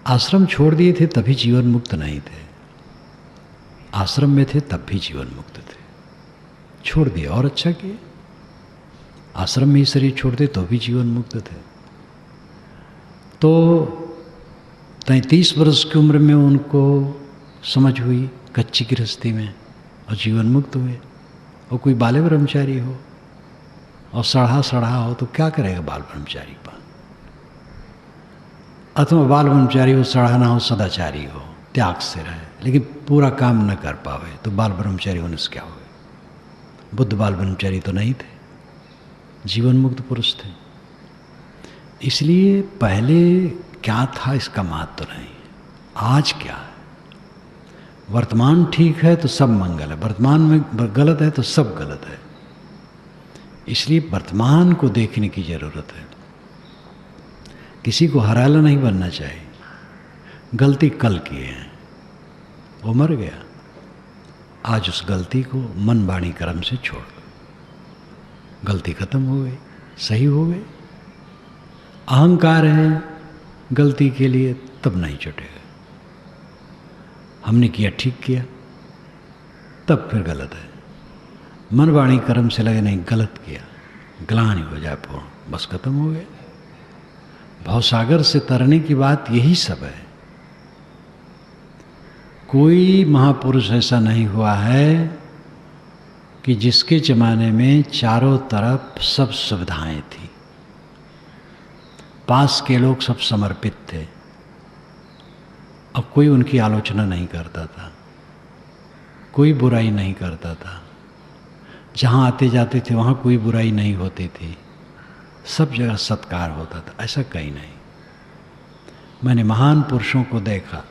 आश्रम छोड़ दिए थे तभी जीवन मुक्त नहीं थे, आश्रम में थे तब भी जीवन मुक्त थे। छोड़ दिए और अच्छा किए, आश्रम में ही शरीर छोड़ते तो भी जीवन मुक्त थे। तो 33 वर्ष की उम्र में उनको समझ हुई कच्ची गृहस्थी में, और जीवन मुक्त हुए। और कोई बाल ब्रह्मचारी हो और सड़ा हो तो क्या करेगा बाल ब्रह्मचारी पर, अथवा बाल ब्रह्मचारी हो, सड़ा ना हो, सदाचारी हो, त्याग से रहे, लेकिन पूरा काम न कर पावे तो बाल ब्रह्मचारी होने से क्या हो? बुद्ध बाल ब्रह्मचारी तो नहीं थे, जीवन मुक्त पुरुष थे। इसलिए पहले क्या था इसका महत्व नहीं, आज क्या है। वर्तमान ठीक है तो सब मंगल है, वर्तमान में गलत है तो सब गलत है। इसलिए वर्तमान को देखने की जरूरत है। किसी को हराला नहीं बनना चाहिए। गलती कल किए हैं, वो मर गया, आज उस गलती को मन वाणी कर्म से छोड़ दो, गलती खत्म हो गई, सही हो गई। अहंकार है गलती के लिए तब नहीं छूटेगा। हमने किया ठीक किया तब फिर गलत है। मन वाणी कर्म से लगे नहीं गलत किया, ग्लानि हो जाए पूर्ण, बस खत्म हो गया। भवसागर से तरने की बात यही सब है। कोई महापुरुष ऐसा नहीं हुआ है कि जिसके जमाने में चारों तरफ सब सुविधाएं थी, पास के लोग सब समर्पित थे, अब कोई उनकी आलोचना नहीं करता था, कोई बुराई नहीं करता था। जहाँ आते जाते थे वहाँ कोई बुराई नहीं होती थी, सब जगह सत्कार होता था। ऐसा कहीं नहीं। मैंने महान पुरुषों को देखा,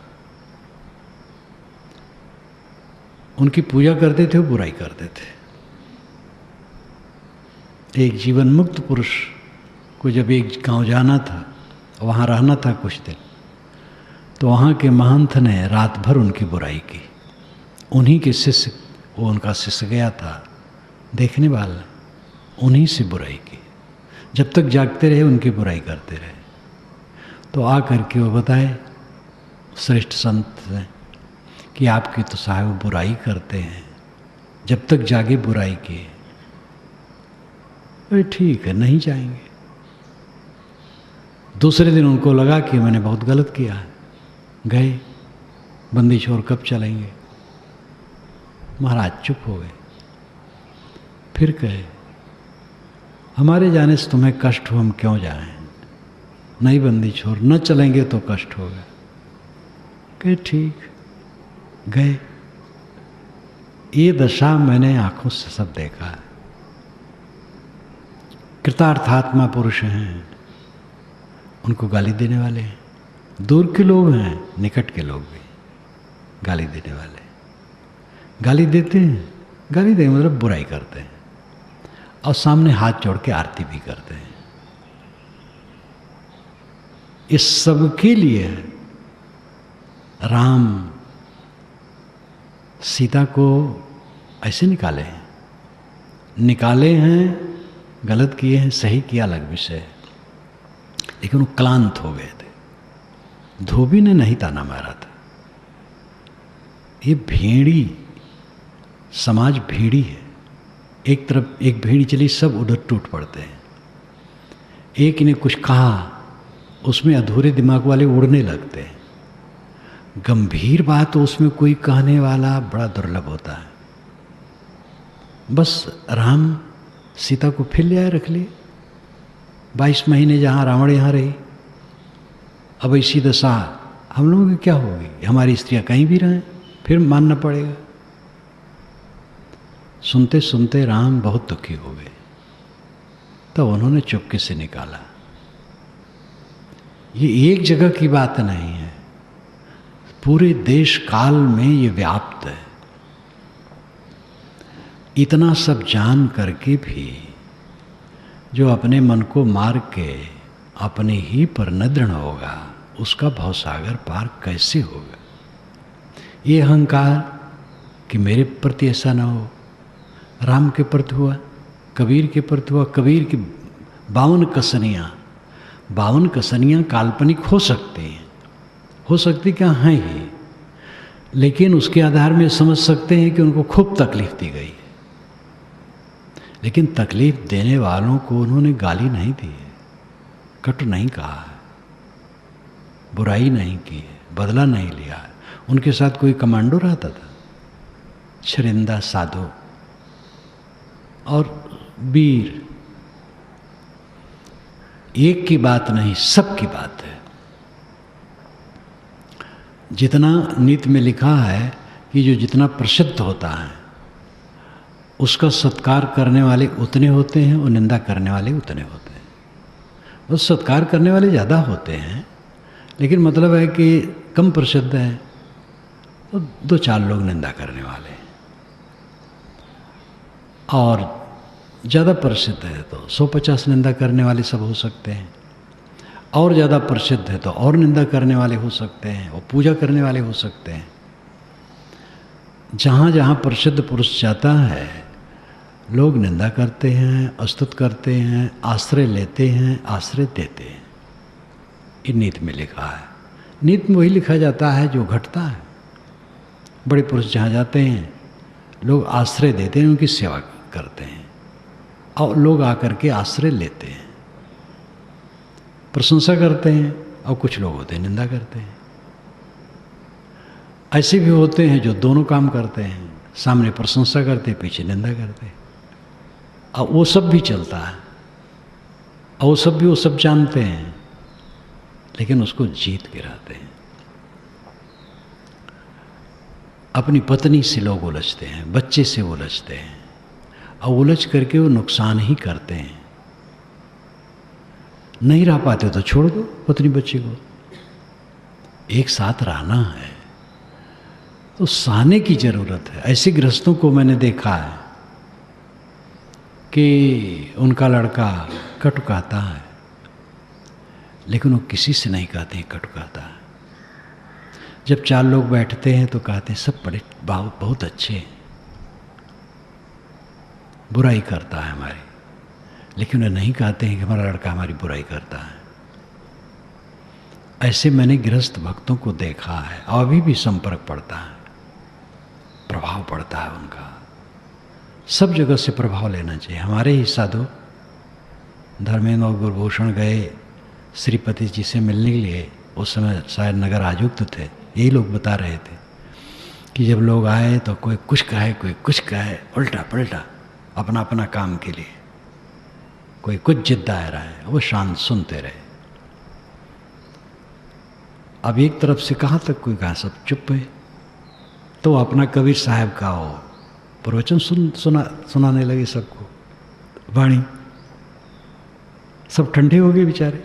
उनकी पूजा करते थे, बुराई करते थे। एक जीवन मुक्त पुरुष को जब एक गांव जाना था, वहाँ रहना था कुछ दिन, तो वहाँ के महंत ने रात भर उनकी बुराई की। उन्हीं के शिष्य, वो उनका शिष्य गया था देखने वाला, उन्हीं से बुराई की। जब तक जागते रहे उनकी बुराई करते रहे। तो आ करके वो बताए श्रेष्ठ संत ने कि आपकी तो साहब बुराई करते हैं, जब तक जागे बुराई की। अरे ठीक है, नहीं जाएंगे। दूसरे दिन उनको लगा कि मैंने बहुत गलत किया है, गए। बंदी छोड़ कब चलेंगे? महाराज चुप हो गए। फिर कहे हमारे जाने से तुम्हें कष्ट हो, हम क्यों जाएं? नहीं बंदी छोड़, न चलेंगे तो कष्ट होगा। कहे ठीक, गए। ये दशा मैंने आंखों से सब देखा है। कृतार्थात्मा पुरुष हैं, उनको गाली देने वाले हैं। दूर के लोग हैं, निकट के लोग भी गाली देने वाले। गाली देते हैं, गाली देने मतलब बुराई करते हैं, और सामने हाथ जोड़ के आरती भी करते हैं। इस सब के लिए राम सीता को ऐसे निकाले हैं, गलत किए हैं, सही किया अलग विषय है, लेकिन वो क्लांत हो गए थे। धोबी ने नहीं ताना मारा था। ये भेड़ी, समाज भेड़ी है। एक तरफ एक भेड़ी चली, सब उधर टूट पड़ते हैं। एक ने कुछ कहा, उसमें अधूरे दिमाग वाले उड़ने लगते हैं। गंभीर बात तो उसमें कोई कहने वाला बड़ा दुर्लभ होता है। बस राम सीता को फिर ले आए, रख लिए। 22 महीने जहाँ रावण यहाँ रही, अब इसी दशा हम लोगों की क्या होगी? हमारी स्त्रियाँ कहीं भी रहें, फिर मानना पड़ेगा। सुनते सुनते राम बहुत दुखी हो गए, तो उन्होंने चुपके से निकाला। ये एक जगह की बात नहीं है, पूरे देश काल में ये व्याप्त है। इतना सब जान करके भी जो अपने मन को मार के अपने ही पर न दृढ़ होगा, उसका भवसागर पार कैसे होगा? ये अहंकार कि मेरे प्रति ऐसा ना हो, राम के प्रति हुआ, कबीर के प्रति हुआ। कबीर की 52 कसनियाँ काल्पनिक हो सकती हैं, हो सकती क्या हैं ही, लेकिन उसके आधार में समझ सकते हैं कि उनको खूब तकलीफ दी गई है। लेकिन तकलीफ देने वालों को उन्होंने गाली नहीं दी है, कटु नहीं कहा है, बुराई नहीं की है, बदला नहीं लिया है। उनके साथ कोई कमांडो रहता था, शरिंदा साधु और वीर, एक की बात नहीं, सब की बात है। जितना नीति में लिखा है कि जो जितना प्रसिद्ध होता है उसका सत्कार करने वाले उतने होते हैं और निंदा करने वाले उतने होते हैं। वो सत्कार करने वाले ज़्यादा होते हैं, लेकिन मतलब है कि कम प्रसिद्ध है तो 2-4 लोग निंदा करने वाले हैं, और ज़्यादा प्रसिद्ध है तो 100-50 निंदा करने वाले सब हो सकते हैं, और ज़्यादा प्रसिद्ध है तो और निंदा करने वाले हो सकते हैं और पूजा करने वाले हो सकते हैं। जहाँ जहाँ प्रसिद्ध पुरुष जाता है लोग निंदा करते हैं, अस्तुत करते हैं, आश्रय लेते हैं, आश्रय देते हैं। ये नीति में लिखा है। नीति में वही लिखा जाता है जो घटता है। बड़े पुरुष जहाँ जाते हैं लोग आश्रय देते हैं, उनकी सेवा करते हैं, और लोग आकर के आश्रय लेते हैं, प्रशंसा करते हैं, और कुछ लोग होते हैं निंदा करते हैं। ऐसे भी होते हैं जो दोनों काम करते हैं, सामने प्रशंसा करते हैं, पीछे निंदा करते हैं, और वो सब भी चलता है, और वो सब जानते हैं, लेकिन उसको जीत के रहते हैं। अपनी पत्नी से लोग उलझते हैं, बच्चे से उलझते हैं, और उलझ करके वो नुकसान ही करते हैं। नहीं रह पाते तो छोड़ दो पत्नी बच्चे को, एक साथ रहना है तो सहने की जरूरत है। ऐसे गृहस्थों को मैंने देखा है कि उनका लड़का कटु कहता है, लेकिन वो किसी से नहीं कहते हैं कटु कहता है। जब 4 लोग बैठते हैं तो कहते हैं सब बड़े बहुत अच्छे हैं, बुराई करता है हमारी, लेकिन वे नहीं कहते हैं कि हमारा लड़का हमारी बुराई करता है। ऐसे मैंने गृहस्थ भक्तों को देखा है, और अभी भी संपर्क पड़ता है, प्रभाव पड़ता है उनका। सब जगह से प्रभाव लेना चाहिए। हमारे ही साधु धर्मेंद्र और गुरुभूषण गए श्रीपति जी से मिलने के लिए, उस समय शायद नगर आयुक्त थे, यही लोग बता रहे थे कि जब लोग आए तो कोई कुछ कहे, कोई कुछ कहे, उल्टा पलटा, अपना अपना काम के लिए, कोई कुछ जिद्दा आ रहा है, वो शांत सुनते रहे। अब एक तरफ से कहाँ तक कोई कहा, सब चुप है, तो अपना कबीर साहब का हो प्रवचन सुनाने लगे सबको, वाणी, सब ठंडे हो गए बेचारे।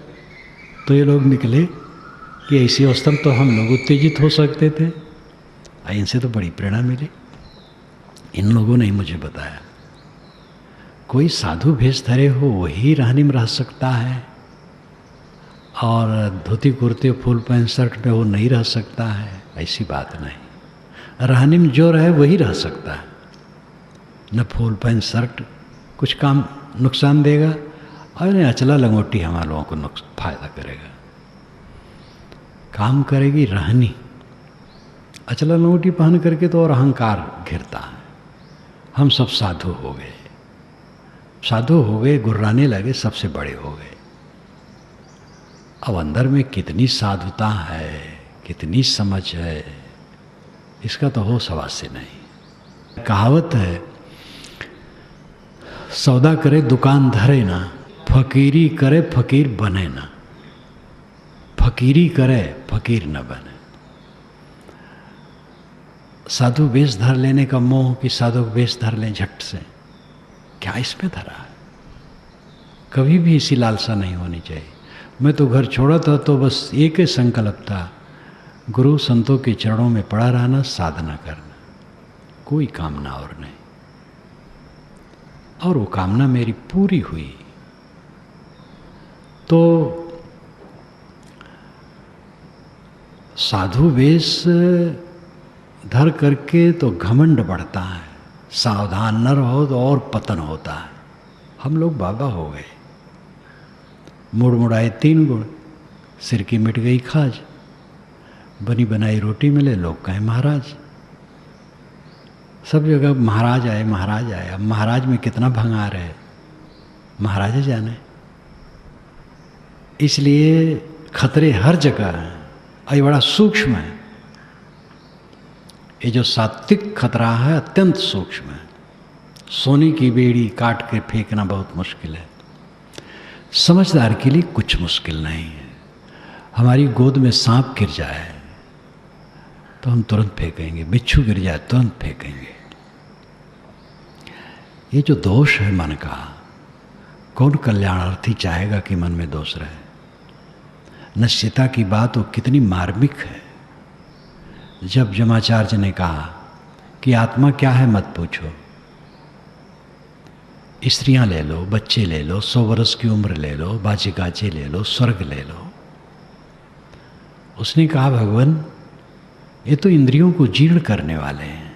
तो ये लोग निकले कि ऐसी अवस्था में तो हम लोग उत्तेजित हो सकते थे, इनसे तो बड़ी प्रेरणा मिली। इन लोगों ने ही मुझे बताया, कोई साधु भेष धरे हो वही रहनी में रह सकता है, और धोती कुर्ते फुल पैंट शर्ट में वो नहीं रह सकता है, ऐसी बात नहीं। रहने में जो रहे वही रह सकता है। न फुल पैंट शर्ट कुछ काम नुकसान देगा, और न अचला लंगोटी हमारे लोगों को फायदा करेगा। काम करेगी रहनी। अचला लंगोटी पहन करके तो और अहंकार घिरता है। हम सब साधु हो गए, साधु हो गए, गुर्राने लगे, सबसे बड़े हो गए। अब अंदर में कितनी साधुता है, कितनी समझ है, इसका तो हो सवाल से नहीं। कहावत है, सौदा करे दुकान धरे ना, फकीरी करे फकीर बने ना। फकीरी करे फकीर न बने। साधु वेश धर लेने का मोह कि साधु वेश धर लें झट से, क्या इसमें धरा है? कभी भी इसी लालसा नहीं होनी चाहिए। मैं तो घर छोड़ा था तो बस एक ही संकल्प था, गुरु संतों के चरणों में पड़ा रहना, साधना करना, कोई कामना और नहीं। और वो कामना मेरी पूरी हुई। तो साधु वेश धर करके तो घमंड बढ़ता है, सावधान न रहो तो और पतन होता है। हम लोग बाबा हो गए, मुड़ मुड़ाए 3 गुण, सिर की मिट गई खाज। बनी बनाई रोटी मिले लोग कहें महाराज, सब जगह महाराज आए महाराज आए। अब महाराज में कितना भंगार है महाराज जाने। इसलिए खतरे हर जगह हैं और ये बड़ा सूक्ष्म है। ये जो सात्विक खतरा है अत्यंत सूक्ष्म है। सोने की बेड़ी काट के फेंकना बहुत मुश्किल है, समझदार के लिए कुछ मुश्किल नहीं है। हमारी गोद में सांप गिर जाए तो हम तुरंत फेंकेंगे, बिच्छू गिर जाए तुरंत फेंकेंगे। ये जो दोष है मन का, कौन कल्याणार्थी चाहेगा कि मन में दोष रहे? निश्चिता की बात वो कितनी मार्मिक है। जब जमाचार्य ने कहा कि आत्मा क्या है मत पूछो, स्त्रियां ले लो, बच्चे ले लो, 100 वर्ष की उम्र ले लो, बाजे गाजे ले लो, स्वर्ग ले लो। उसने कहा भगवान ये तो इंद्रियों को जीर्ण करने वाले हैं।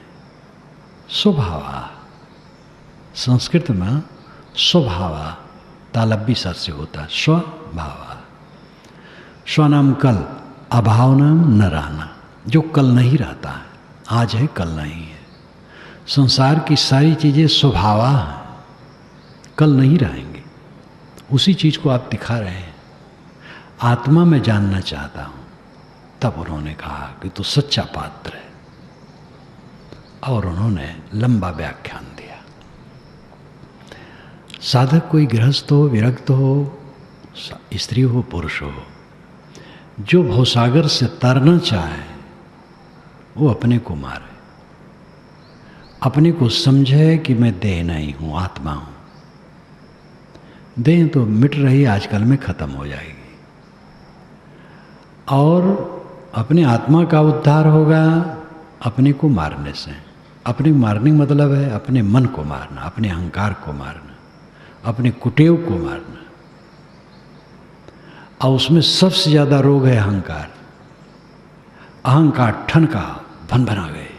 स्वभावा, संस्कृत में स्वभावा तालब्बी सर से होता है। स्वभावा, स्वनाम कल, अभाव नाम न रहना। जो कल नहीं रहता है, आज है कल नहीं है। संसार की सारी चीज़ें स्वभावा हैं, कल नहीं रहेंगे। उसी चीज़ को आप दिखा रहे हैं। आत्मा में जानना चाहता हूँ। तब उन्होंने कहा कि तू सच्चा पात्र है, और उन्होंने लंबा व्याख्यान दिया। साधक कोई गृहस्थ हो, विरक्त हो, स्त्री हो, पुरुष हो, जो भवसागर से तरना चाहे वो अपने को मारे, अपने को समझे कि मैं देह नहीं हूँ, आत्मा हूँ। देह तो मिट रही, आजकल में खत्म हो जाएगी, और अपने आत्मा का उद्धार होगा अपने को मारने से। अपने मारने का मतलब है अपने मन को मारना, अपने अहंकार को मारना, अपने कुटेव को मारना। और उसमें सबसे ज़्यादा रोग है अहंकार। अहंकार ठनका भन भना गए।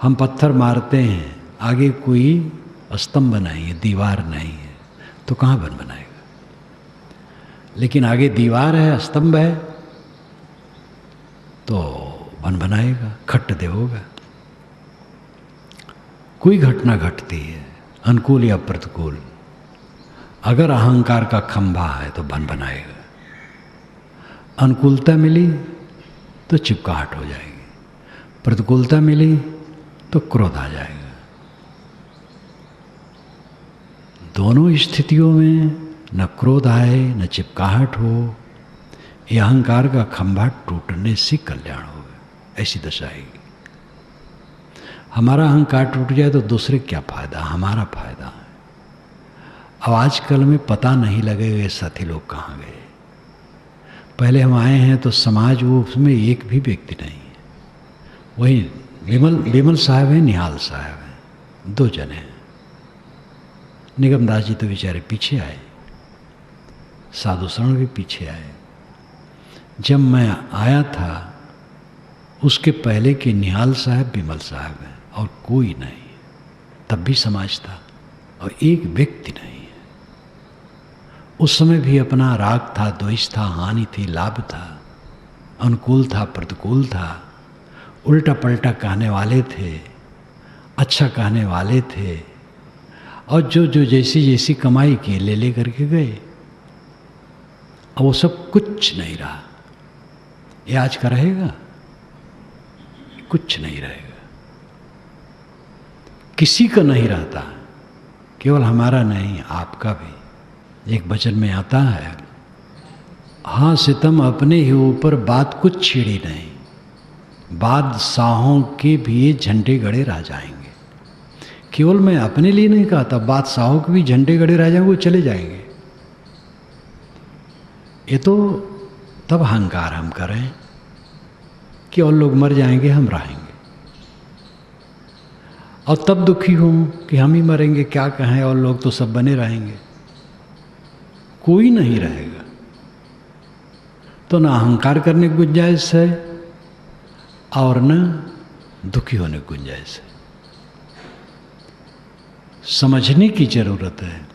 हम पत्थर मारते हैं, आगे कोई स्तंभ नहीं है, दीवार नहीं है, तो कहाँ बन बनाएगा? लेकिन आगे दीवार है, स्तंभ है, तो बन बनाएगा, खट्ट दे होगा। कोई घटना घटती है, अनुकूल या प्रतिकूल, अगर अहंकार का खंभा है तो बन बनाएगा। अनुकूलता मिली तो चिपकाहट हो जाएगी, प्रतिकूलता मिली तो क्रोध आ जाएगा। दोनों स्थितियों में न क्रोध आए न चिपकाहट हो, यह अहंकार का खंभा टूटने से कल्याण होगा। ऐसी दशा आएगी। हमारा अहंकार टूट जाए तो दूसरे क्या फायदा, हमारा फायदा है। अब आजकल में पता नहीं लगेगा ये साथी लोग कहाँ गए। पहले हम आए हैं तो समाज वो, उसमें एक भी व्यक्ति नहीं है। वही विमल साहब हैं, निहाल साहब हैं, 2 जने हैं। निगमदास जी तो बेचारे पीछे आए, साधु शरण भी पीछे आए। जब मैं आया था उसके पहले के निहाल साहब, विमल साहब हैं, और कोई नहीं। तब भी समाज था और एक व्यक्ति नहीं है। उस समय भी अपना राग था, द्वेष था, हानि थी, लाभ था, अनुकूल था, प्रतिकूल था, उल्टा पलटा कहने वाले थे, अच्छा कहने वाले थे, और जो जो जैसी जैसी कमाई की ले ले करके गए। अब वो सब कुछ नहीं रहा। ये आज का रहेगा? कुछ नहीं रहेगा, किसी का नहीं रहता, केवल हमारा नहीं आपका भी। एक वचन में आता है, हाँ सितम अपने ही ऊपर बात कुछ छिड़ी नहीं, बादशाहों के भी झंडे गड़े रह जाएंगे। केवल मैं अपने लिए नहीं कहता, बादशाहों के भी झंडे गड़े रह जाएंगे, वो चले जाएंगे। ये तो तब अहंकार हम करें कि और लोग मर जाएंगे, हम रहेंगे, और तब दुखी हूं कि हम ही मरेंगे, क्या कहें, और लोग तो सब बने रहेंगे। कोई नहीं रहेगा, तो ना अहंकार करने की गुंजाइश है और न दुखी होने की गुंजाइश है। समझने की जरूरत है।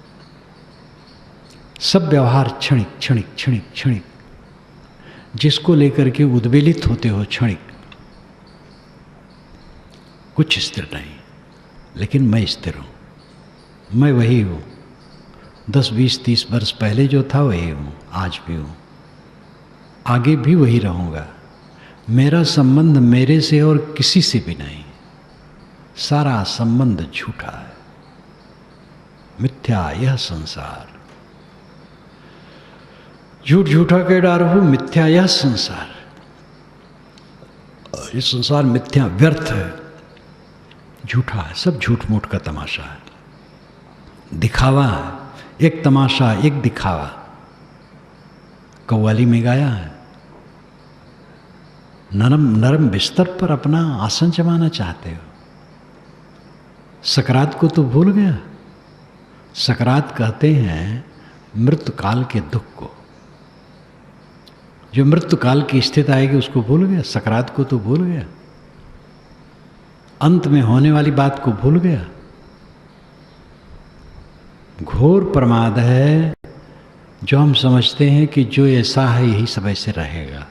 सब व्यवहार क्षणिक क्षणिक क्षणिक क्षणिक। जिसको लेकर के उद्वेलित होते हो क्षणिक, कुछ स्थिर नहीं, लेकिन मैं स्थिर हूँ, मैं वही हूँ। 10, 20, 30 वर्ष पहले जो था वही हूँ, आज भी हूँ, आगे भी वही रहूँगा। मेरा संबंध मेरे से और किसी से भी नहीं, सारा संबंध झूठा है, मिथ्या यह संसार। झूठ झूठा के डारो, मिथ्या यह संसार। ये संसार मिथ्या, व्यर्थ है, झूठा है, सब झूठ मूठ का तमाशा है, दिखावा है, एक तमाशा, एक दिखावा। कव्वाली में गाया है, नरम नरम बिस्तर पर अपना आसन जमाना चाहते हो, सकरात को तो भूल गया। सकरात कहते हैं मृत्यु काल के दुख को, जो मृत्यु काल की स्थिति आएगी उसको भूल गया, सकरात को तो भूल गया, अंत में होने वाली बात को भूल गया। घोर प्रमाद है जो हम समझते हैं कि जो ऐसा है यही सब ऐसे रहेगा।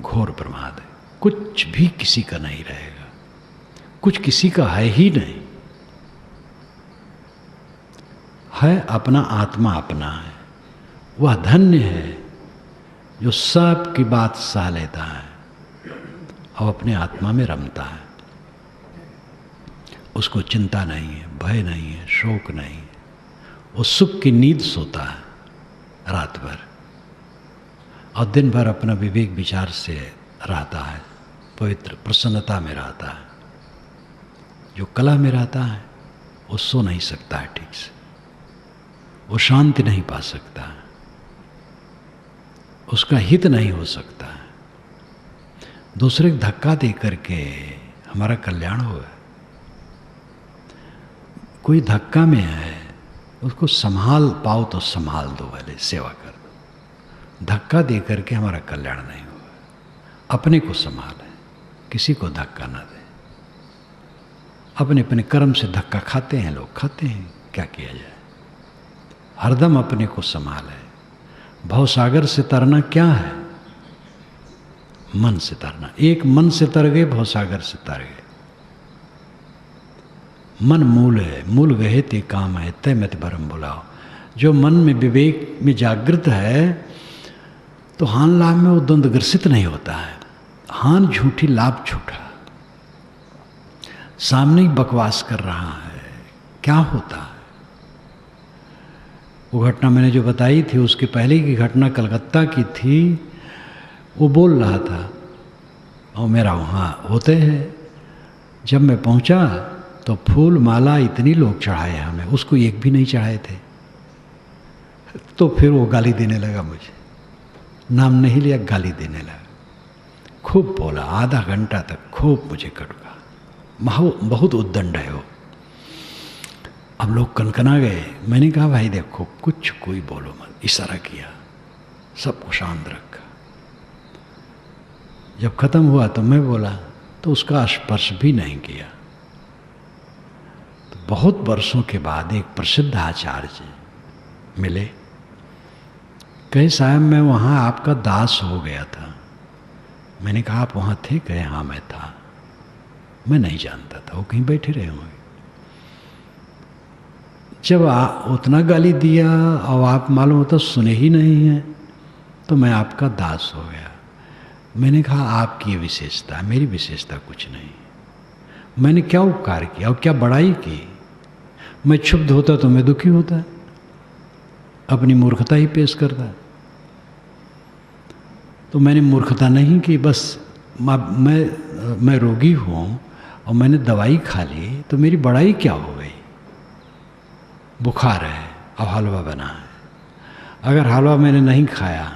घोर प्रमाद है, कुछ भी किसी का नहीं रहेगा, कुछ किसी का है ही नहीं। है अपना, आत्मा अपना है, वह धन्य है जो सब की बात सह लेता है और अपने आत्मा में रमता है। उसको चिंता नहीं है, भय नहीं है, शोक नहीं है, वो सुख की नींद सोता है रात भर और दिन भर अपना विवेक विचार से रहता है, पवित्र प्रसन्नता में रहता है। जो कला में रहता है वो सो नहीं सकता है ठीक से, वो शांति नहीं पा सकता है, उसका हित नहीं हो सकता है। दूसरे को धक्का दे करके हमारा कल्याण होगा। कोई धक्का में है, उसको संभाल पाओ तो संभाल दो, पहले सेवा कर दो। धक्का दे करके हमारा कल्याण नहीं होगा। अपने को संभालें, किसी को धक्का ना दें। अपने अपने कर्म से धक्का खाते हैं लोग, खाते हैं, क्या किया जाए। हरदम अपने को संभालें। भवसागर से तरना क्या है? मन से तरना। एक मन से तर गए, भवसागर से तर गए। मन मूल है, मूल गहे ते काम है, तय मत भरम बुलाओ। जो मन में विवेक में जागृत है तो हान लाभ में वो द्वंद्वग्रसित नहीं होता है। हान झूठी, लाभ झूठा। सामने ही बकवास कर रहा है, क्या होता है? वो घटना मैंने जो बताई थी, उसके पहले की घटना कलकत्ता की थी। वो बोल रहा था और मेरा वहाँ होते हैं। जब मैं पहुँचा तो फूल माला इतनी लोग चढ़ाए हमें, उसको एक भी नहीं चढ़ाए थे। तो फिर वो गाली देने लगा मुझे, नाम नहीं लिया, गाली देने लगा। खूब बोला, आधा घंटा तक खूब मुझे कटका। बहुत उद्दंड है वो। अब लोग कनकना गए। मैंने कहा भाई देखो, कुछ कोई बोलो मत, इशारा किया, सबको शांत रखा। जब खत्म हुआ तो मैं बोला तो उसका स्पर्श भी नहीं किया। तो बहुत वर्षों के बाद एक प्रसिद्ध आचार्य जी मिले। कहे साहब मैं वहाँ आपका दास हो गया था। मैंने कहा आप वहाँ थे? कहे हाँ मैं था। मैं नहीं जानता था, वो कहीं बैठे रहे होंगे। जब उतना गाली दिया और आप मालूम होता सुने ही नहीं है, तो मैं आपका दास हो गया। मैंने कहा आपकी ये विशेषता है, मेरी विशेषता कुछ नहीं। मैंने क्या उपकार किया और क्या बड़ाई की? मैं क्षुब्ध होता तो मैं दुखी होता, अपनी मूर्खता ही पेश करता। तो मैंने मूर्खता नहीं की, बस मैं रोगी हूँ और मैंने दवाई खा ली, तो मेरी बड़ाई क्या हो गई? बुखार है अब हलवा बना है, अगर हलवा मैंने नहीं खाया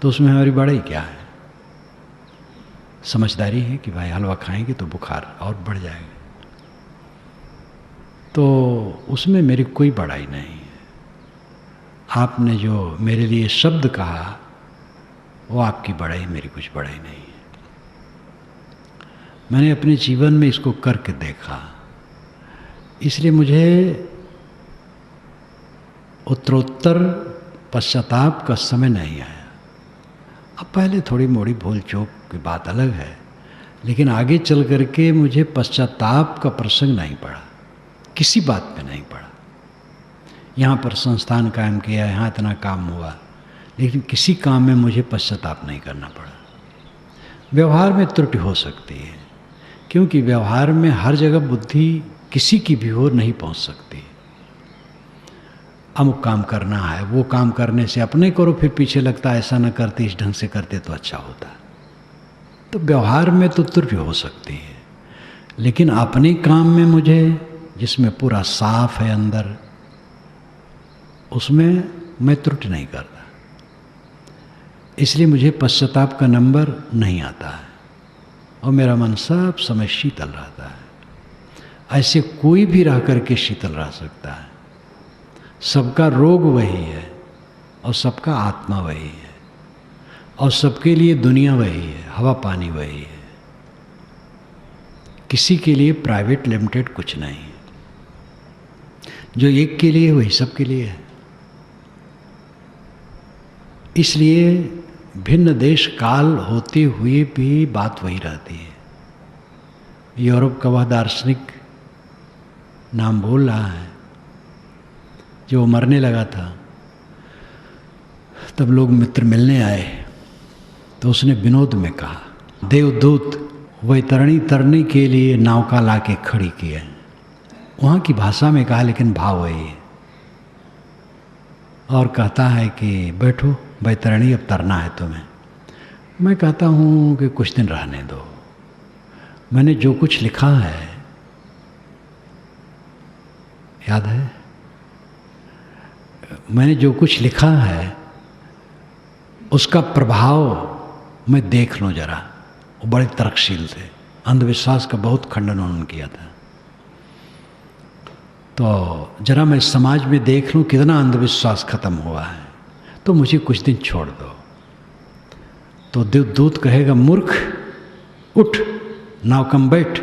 तो उसमें हमारी बड़ाई क्या है? समझदारी है कि भाई हलवा खाएंगे तो बुखार और बढ़ जाएगा, तो उसमें मेरी कोई बड़ाई नहीं है। आपने जो मेरे लिए शब्द कहा वो आपकी बड़ाई, मेरी कुछ बड़ाई नहीं है। मैंने अपने जीवन में इसको करके देखा, इसलिए मुझे उत्तरोत्तर पश्चाताप का समय नहीं आया। अब पहले थोड़ी मोड़ी भूल चूक की बात अलग है, लेकिन आगे चल करके मुझे पश्चाताप का प्रसंग नहीं पड़ा, किसी बात पे नहीं पड़ा। यहाँ पर संस्थान कायम किया, यहाँ इतना काम हुआ, लेकिन किसी काम में मुझे पश्चाताप नहीं करना पड़ा। व्यवहार में त्रुटि हो सकती है, क्योंकि व्यवहार में हर जगह बुद्धि किसी की भी ओर नहीं पहुँच सकती। अमुक काम करना है, वो काम करने से अपने करो, फिर पीछे लगता है ऐसा न करते, इस ढंग से करते तो अच्छा होता। तो व्यवहार में तो त्रुटि हो सकती है, लेकिन अपने काम में मुझे, जिसमें पूरा साफ है अंदर, उसमें मैं त्रुटि नहीं करता। इसलिए मुझे पश्चाताप का नंबर नहीं आता है और मेरा मन सब समय शीतल रहता है। ऐसे कोई भी रह करके शीतल रह सकता है। सबका रोग वही है और सबका आत्मा वही है और सबके लिए दुनिया वही है, हवा पानी वही है। किसी के लिए प्राइवेट लिमिटेड कुछ नहीं है। जो एक के लिए वही सबके लिए है। इसलिए भिन्न देश काल होते हुए भी बात वही रहती है। यूरोप का वह दार्शनिक नाम बोल रहा है, जो मरने लगा था, तब लोग मित्र मिलने आए तो उसने विनोद में कहा, देवदूत वैतरणी तरने के लिए नौका ला के खड़ी की है। वहाँ की भाषा में कहा, लेकिन भाव वही है। और कहता है कि बैठो वैतरणी, अब तरना है तुम्हें। मैं कहता हूँ कि कुछ दिन रहने दो। मैंने जो कुछ लिखा है, याद है, मैंने जो कुछ लिखा है उसका प्रभाव मैं देख लूँ जरा। वो बड़े तर्कशील थे, अंधविश्वास का बहुत खंडन उन्होंने किया था। तो जरा मैं समाज में देख लूँ कितना अंधविश्वास खत्म हुआ है, तो मुझे कुछ दिन छोड़ दो। तो देवदूत कहेगा, मूर्ख उठ, नावकम बैठ।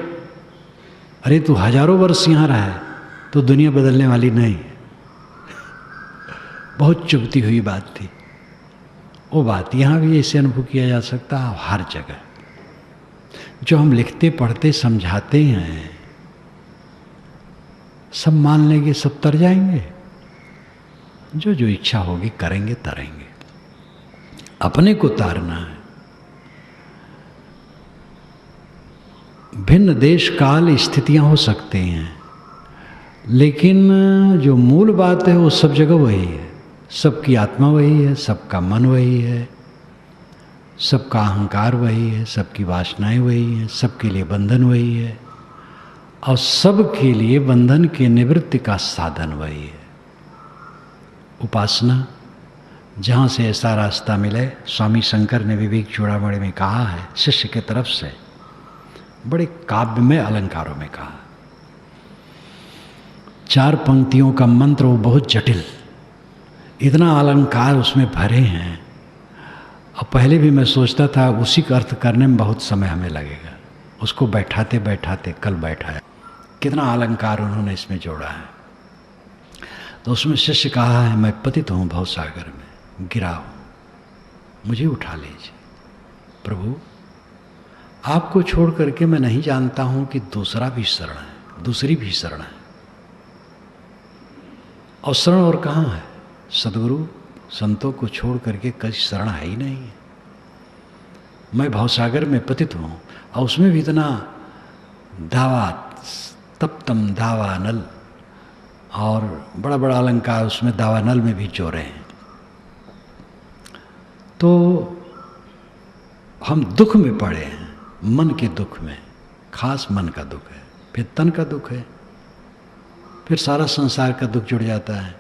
अरे तू हजारों वर्ष यहाँ रहा है तो दुनिया बदलने वाली नहीं। बहुत चुभती हुई बात थी वो बात। यहाँ भी ऐसे अनुभव किया जा सकता है हर जगह। जो हम लिखते पढ़ते समझाते हैं, सब मान लेंगे, सब तर जाएंगे। जो जो इच्छा होगी करेंगे, तरेंगे। अपने को तारना है। भिन्न देश काल स्थितियां हो सकते हैं, लेकिन जो मूल बात है वो सब जगह वही है। सबकी आत्मा वही है, सबका मन वही है, सबका अहंकार वही है, सबकी वासनाएं वही हैं, सबके लिए बंधन वही है और सबके लिए बंधन की निवृत्ति का साधन वही है। उपासना, जहाँ से ऐसा रास्ता मिले। स्वामी शंकर ने विवेक चूड़ामणि में कहा है, शिष्य की तरफ से, बड़े काव्य में अलंकारों में कहा। 4 पंक्तियों का मंत्र, वो बहुत जटिल, इतना अलंकार उसमें भरे हैं। और पहले भी मैं सोचता था उसी का अर्थ करने में बहुत समय हमें लगेगा। उसको बैठाते बैठाते कल बैठाया, कितना अलंकार उन्होंने इसमें जोड़ा है। तो उसमें शिष्य कहा है, मैं पतित हूँ भवसागर में, गिरा हूँ, मुझे उठा लीजिए प्रभु। आपको छोड़ करके मैं नहीं जानता हूँ कि दूसरा भी शरण है, दूसरी भी शरण है। और शरण और कहाँ है? सदगुरु संतों को छोड़ करके कहीं शरण है ही नहीं है। मैं भवसागर में पतित हूँ और उसमें भी इतना दावा, तप्तम दावा नल, और बड़ा बड़ा अलंकार उसमें दावा नल में भी जोड़े हैं। तो हम दुख में पड़े हैं, मन के दुख में, खास मन का दुख है, फिर तन का दुख है, फिर सारा संसार का दुख जुड़ जाता है।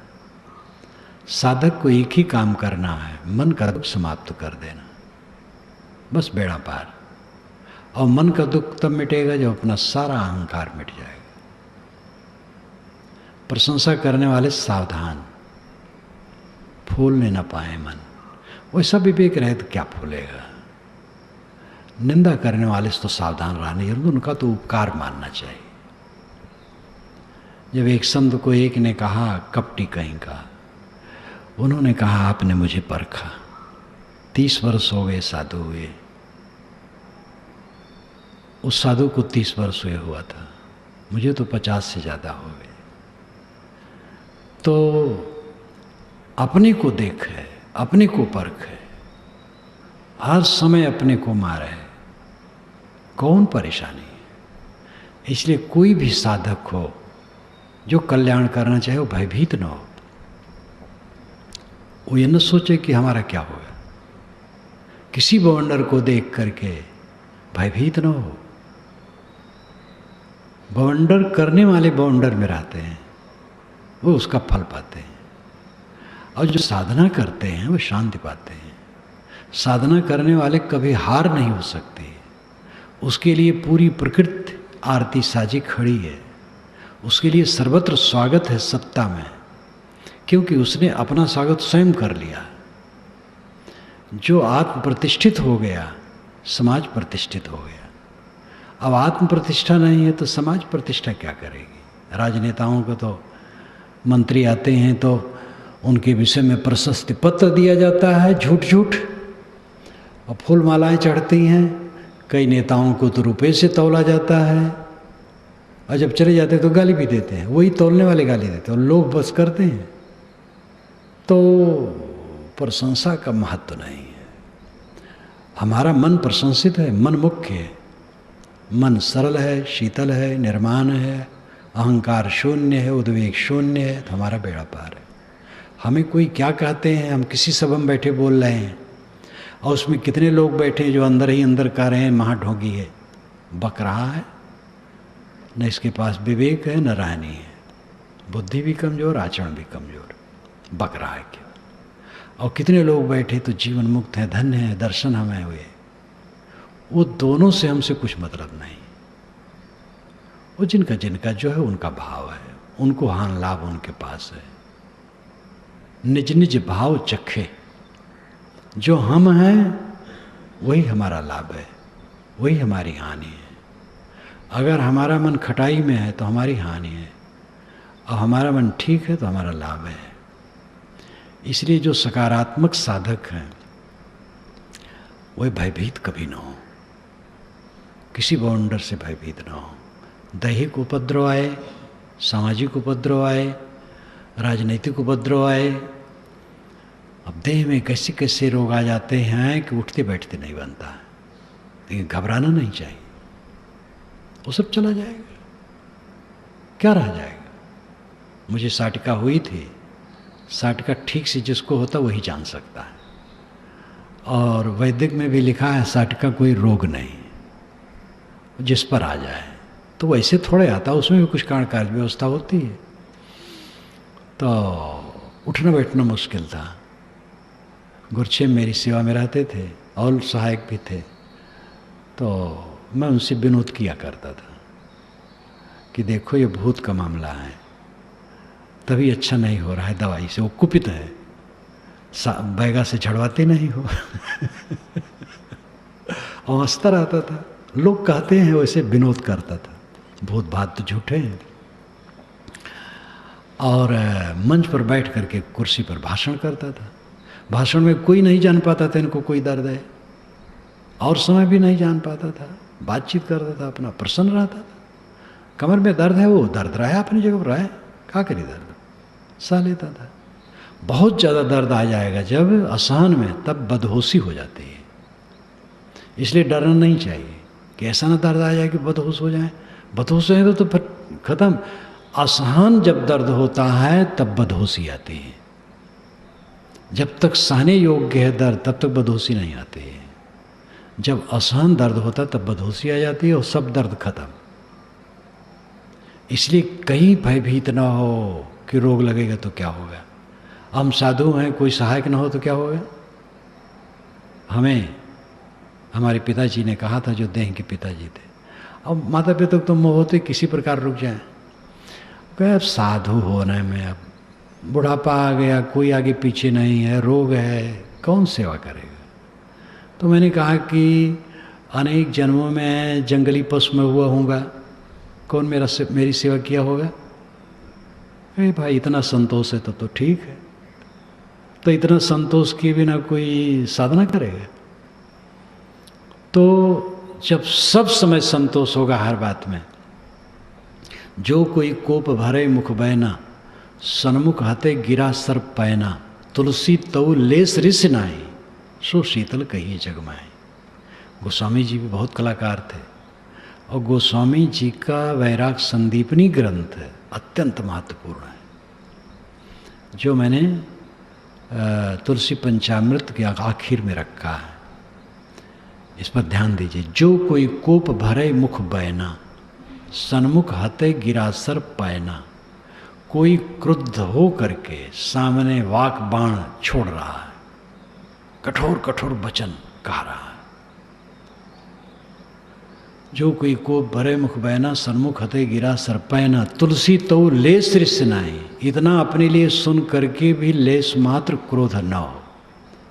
साधक को एक ही काम करना है, मन का दुख समाप्त कर देना, बस बेड़ा पार। और मन का दुख तब मिटेगा जब अपना सारा अहंकार मिट जाएगा। प्रशंसा करने वाले सावधान, फूलने न पाए मन। वैसा विवेक रहे तो क्या फूलेगा। निंदा करने वाले से तो सावधान रहना जरूर, उनका तो उपकार मानना चाहिए। जब एक संत को एक ने कहा, कपटी कहीं का, उन्होंने कहा आपने मुझे परखा, 30 वर्ष हो गए साधु हुए। उस साधु को 30 वर्ष हुआ था, मुझे तो 50 से ज़्यादा हो गए। तो अपने को देख है, अपने को परख है, हर समय अपने को मार है, कौन परेशानी है। इसलिए कोई भी साधक हो जो कल्याण करना चाहे वो भयभीत न हो। वो ये न सोचे कि हमारा क्या होगा। किसी बवंडर को देख करके भयभीत न हो। बवंडर करने वाले बवंडर में रहते हैं, वो उसका फल पाते हैं। और जो साधना करते हैं वो शांति पाते हैं। साधना करने वाले कभी हार नहीं हो सकते। उसके लिए पूरी प्रकृति आरती साजी खड़ी है। उसके लिए सर्वत्र स्वागत है सत्ता में, क्योंकि उसने अपना स्वागत स्वयं कर लिया। जो आत्म प्रतिष्ठित हो गया, समाज प्रतिष्ठित हो गया। अब आत्म प्रतिष्ठा नहीं है तो समाज प्रतिष्ठा क्या करेगी। राजनेताओं को तो मंत्री आते हैं तो उनके विषय में प्रशस्ति पत्र दिया जाता है, झूठ झूठ, और फूल मालाएं चढ़ती हैं। कई नेताओं को तो रुपए से तौला जाता है, और जब चले जाते हैं तो गाली भी देते हैं। वही तौलने वाले गाली देते हैं और लोग बस करते हैं। तो प्रशंसा का महत्व नहीं है। हमारा मन प्रशंसित है, मन मुख्य है। मन सरल है, शीतल है, निर्माण है, अहंकार शून्य है, उद्वेग शून्य है, तो हमारा बेड़ा पार है। हमें कोई क्या कहते हैं, हम किसी सभा में बैठे बोल रहे हैं और उसमें कितने लोग बैठे हैं जो अंदर ही अंदर कह रहे हैं महाढोंगी है, बक रहा है, न इसके पास विवेक है न रहनी है, बुद्धि भी कमज़ोर, आचरण भी कमज़ोर, बक रहा है क्या। और कितने लोग बैठे तो जीवन मुक्त हैं, धन्य हैं, दर्शन हमें हुए। वो दोनों से हमसे कुछ मतलब नहीं। वो जिनका जिनका जो है उनका भाव है, उनको हान लाभ उनके पास है। निज निज भाव चखे। जो हम हैं वही हमारा लाभ है, वही हमारी हानि है। अगर हमारा मन खटाई में है तो हमारी हानि है, और हमारा मन ठीक है तो हमारा लाभ है। इसलिए जो सकारात्मक साधक हैं वह भयभीत कभी न हो, किसी बाउंडर से भयभीत न हो। दैहिक उपद्रव आए, सामाजिक उपद्रव आए, राजनीतिक उपद्रव आए, अब देह में कैसे कैसे रोग आ जाते हैं कि उठते बैठते नहीं बनता है। लेकिन घबराना नहीं चाहिए, वो सब चला जाएगा, क्या रह जाएगा। मुझे साटिका हुई थी, साटिका ठीक से जिसको होता वही जान सकता है। और वैदिक में भी लिखा है साटिका कोई रोग नहीं, जिस पर आ जाए। तो वैसे थोड़े आता, उसमें भी कुछ कारण कार्य व्यवस्था होती है। तो उठना बैठना मुश्किल था। गुरछेम मेरी सेवा में रहते थे और सहायक भी थे, तो मैं उनसे विनोद किया करता था कि देखो ये भूत का मामला है, तभी अच्छा नहीं हो रहा है दवाई से, वो कुपित है, बैगा से झड़वाते नहीं हो। और हंसता रहता था। लोग कहते हैं वैसे विनोद करता था, भूत भात तो झूठे हैं। और मंच पर बैठ करके कुर्सी पर भाषण करता था। भाषण में कोई नहीं जान पाता था इनको कोई दर्द है, और समय भी नहीं जान पाता था। बातचीत करता था, अपना प्रसन्न रहता था। कमर में दर्द है, वो दर्द रहा है अपनी जगह पर, रहा है, क्या करी, दर्द सह लेता था। बहुत ज़्यादा दर्द आ जाएगा जब असहन में, तब बदहोशी हो जाती है। इसलिए डरना नहीं चाहिए कि ऐसा ना दर्द आ जाए कि बदहोश हो जाए। बदहोश है तो फिर खत्म। असहन जब दर्द होता है तब बदहोशी आती है। जब तक सहने योग्य है दर्द तब तक बदहोशी नहीं आती है। जब असहन दर्द होता तब बदहोशी आ जाती है और सब दर्द खत्म। इसलिए कहीं भयभीत ना हो कि रोग लगेगा तो क्या होगा। हम साधु हैं, कोई सहायक ना हो तो क्या होगा। हमें हमारे पिताजी ने कहा था, जो देह के पिताजी थे, अब माता पिता तो मोह होते किसी प्रकार रुक जाए। कहे अब साधु होने में अब बुढ़ापा आ गया, कोई आगे पीछे नहीं है, रोग है, कौन सेवा करेगा। तो मैंने कहा कि अनेक जन्मों में जंगली पशु में हुआ होगा, कौन मेरी सेवा किया होगा। अरे भाई इतना संतोष है तो ठीक है। तो इतना संतोष किए बिना कोई साधना करेगा। तो जब सब समय संतोष होगा हर बात में, जो कोई कोप भरे मुख बैना, सन्मुख हते गिरा सर पैना, तुलसी तऊ लेस रिस नाई, सो शीतल कहिए जगमाए। गोस्वामी जी भी बहुत कलाकार थे, और गोस्वामी जी का वैराग संदीपनी ग्रंथ अत्यंत महत्वपूर्ण है, जो मैंने तुलसी पंचामृत के आखिर में रखा है। इस पर ध्यान दीजिए। जो कोई कोप भरे मुख बैना, सन्मुख हते गिरासर पैना, कोई क्रुद्ध हो करके सामने वाक बाण छोड़ रहा है, कठोर कठोर वचन कह रहा है। जो कोई कोप भरे मुख बैना, सन्मुख हते गिरा सरपैना, तुलसी तो लेस रिस नाई, इतना अपने लिए सुन करके भी लेस मात्र क्रोध न हो,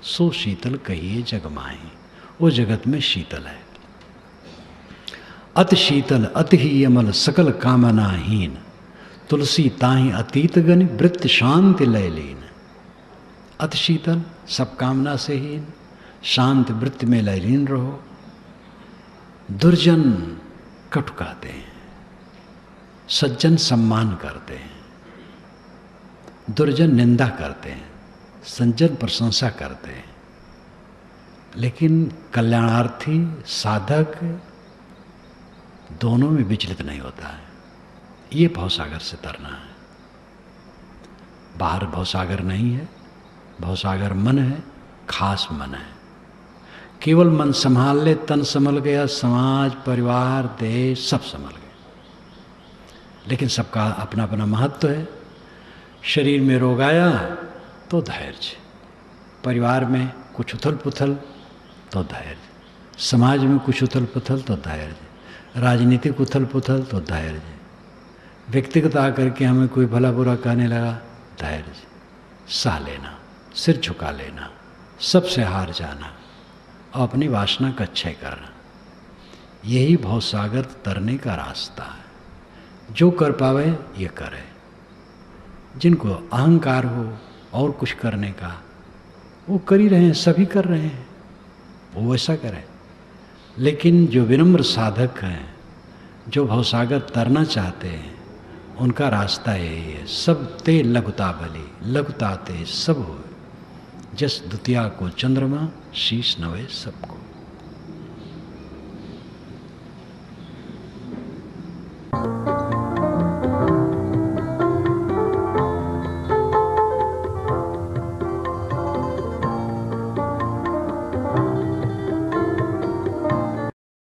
सो शीतल कहिए जगमाई, वो जगत में शीतल है। अति शीतल अति ही अमल सकल कामनाहीन, तुलसी ताहि अतीत गण वृत्त शांति लय लीन। अति शीतल, सब कामना से हीन, शांत वृत्ति में लयलीन रहो। दुर्जन कटु कहते हैं, सज्जन सम्मान करते हैं, दुर्जन निंदा करते हैं, सज्जन प्रशंसा करते हैं, लेकिन कल्याणार्थी साधक दोनों में विचलित नहीं होता है। ये भवसागर से तरना है। बाहर भवसागर नहीं है, भवसागर मन है, खास मन है। केवल मन संभाल ले, तन संभल गया, समाज परिवार देश सब संभल गए। लेकिन सबका अपना अपना महत्व है। शरीर में रोग आया तो धैर्य, परिवार में कुछ उथल पुथल तो धैर्य, समाज में कुछ उथल पुथल तो धैर्य, राजनीतिक उथल पुथल तो धैर्य, व्यक्तिगत आकर के हमें कोई भला बुरा कहने लगा, धैर्य, सह लेना, सिर झुका लेना, सबसे हार जाना और अपनी वासना का क्षय करना, यही भवसागर तरने का रास्ता है। जो कर पावे ये करे। जिनको अहंकार हो और कुछ करने का, वो कर ही रहे हैं, सभी कर रहे हैं, वो वैसा करें। लेकिन जो विनम्र साधक हैं, जो भवसागर तरना चाहते हैं, उनका रास्ता यही है। सब ते लघुता भली, लघुता ते सब हो, जस द्वितीया को चंद्रमा, शीश नवे सबको।